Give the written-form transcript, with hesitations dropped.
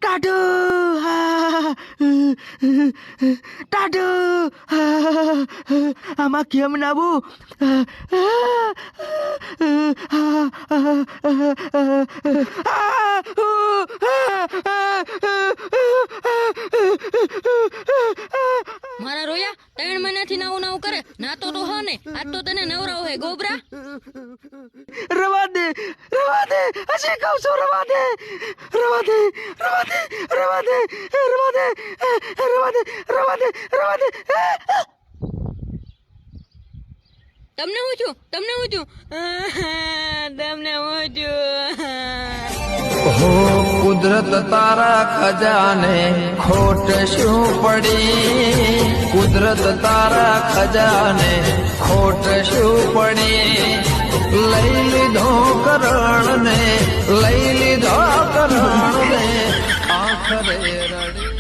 ટાઢો ટાઢો આમાં કેમ નાવું મારા રોયા 3 મહિનાથી નાવું કરે નાતો તો હો ને આજ તો તને નવરાવ હે ગોબરા રવા દે હજી કહું છું રવા દે તમને હું છું હો કુદરત તારા ખજાને ખોટ શું પડી કુદરત તારા ખજાને ખોટ શું પડી લઈ લીધો કરણ ને આખરે રડી